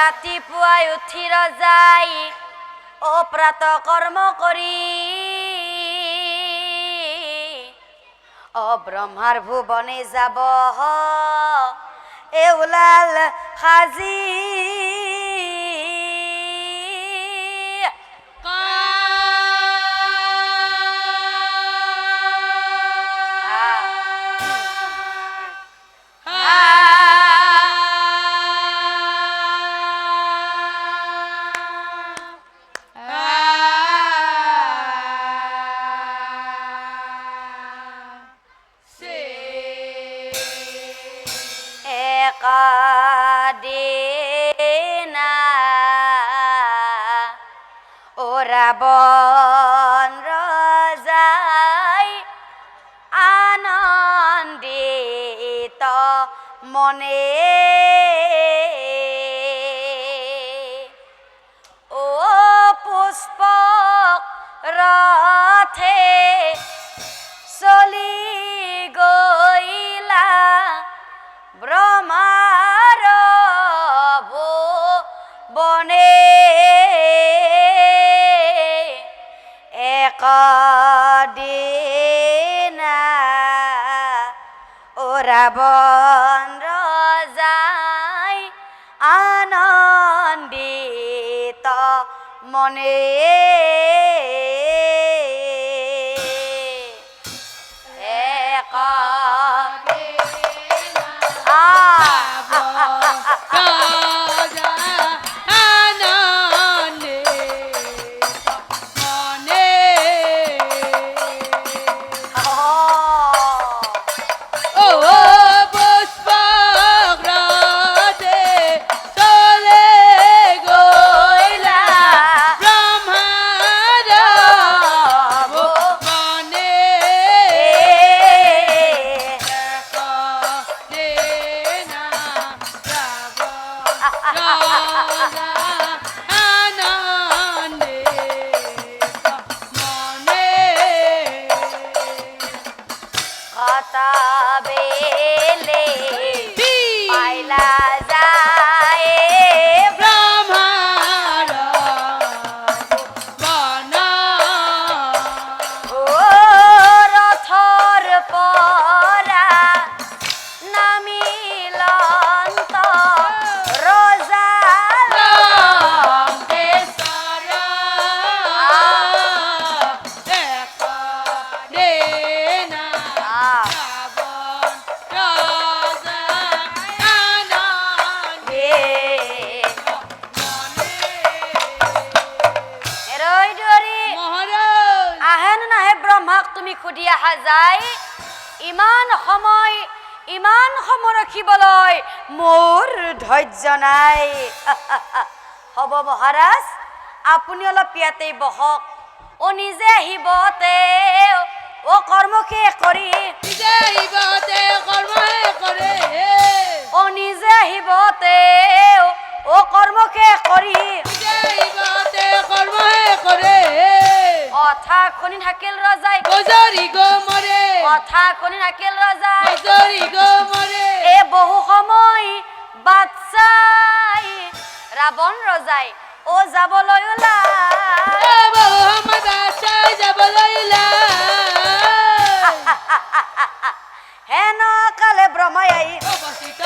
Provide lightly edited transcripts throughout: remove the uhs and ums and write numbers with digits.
ৰাতিপুৱাই উঠি ৰজাই অপ্ৰাত কৰ্ম কৰি ব্ৰহ্মাৰ ভুৱনে যাব ওলাল সাজি রাবণ রজাই আনন্দিত মনে ও পুষ্প রথে চলি গইলা ব্ৰহ্মাৰ ভুৱনে একদিনা ৰাবণ ৰজাই আনন্দিত মনে ইমান সময় ৰখিবলৈ মোৰ ধৈৰ্য নাই হ'ব মহাৰাজ আপুনি অলপ ইয়াতেই বহক নিজে আহিবতে কৰ্ম শেষ কৰি নিজে আহিবতে কৰ্ম শেষ কৰে নিজে আহিবতে কৰ্ম শেষ কৰি নিজে আহিবতে কৰ্ম শেষ কৰে কথা শুনি থাকিল ৰজাই গজৰি গো মৰে কথা শুনি থাকিল ৰজাই গজৰি গো মৰে বহু সময় বাট চাই ৰাৱণ ৰজাই যাবলৈ ওলাই বহু সময় বাট চাই যাবলৈ ওলাই হেন কালে ব্ৰহ্মাই আহি উপস্থিত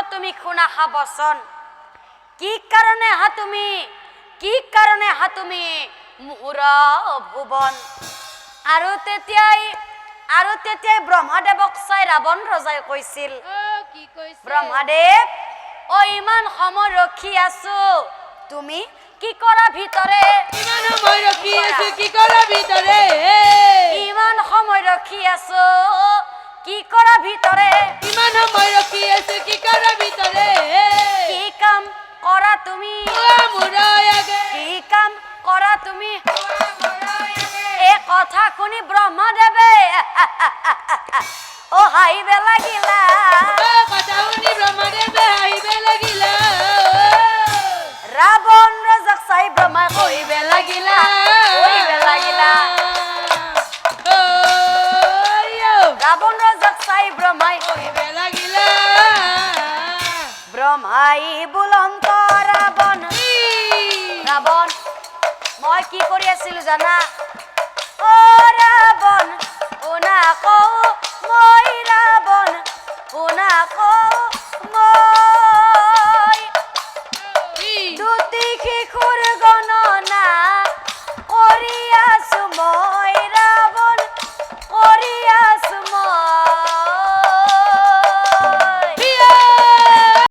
তুমি শুনা বচন কি কাৰণে তুমি মোহৰ ভুৱন আৰু তেতিয়াই ব্ৰহ্মাদেৱক চাই ৰাৱণ ৰজাই কৈছিল ব্ৰহ্মাদেৱ ইমান সময় ৰখি আছো তুমি কি কৰা ভিতৰে ইমান সময় ৰখি আছো কি কৰা ভিতৰে ইমান সময় ৰখি আছো কি কৰা ভিতৰে ইমান সময় ৰখি আছো কি কৰা ভিতৰে কি কাম কৰা তুমি কি কাম কৰা তুমি এই কথা শুনি ব্ৰহ্মদেৱে হাঁহিবে লাগিলা কথা শুনি ব্ৰহ্মদেৱে হাঁহিবে লাগিলা ৰাৱণ ৰজাক চাই ব্ৰহ্মাই কহিবে লাগিলা রাবণ রাজাক চাই ব্রহ্মাই কহিবে লাগিলা ব্রহ্মাই বুলন্ত রাবণ রাবণ মই কি কৰি আছিলো জানা ও ৰাৱণ শুনা কওঁ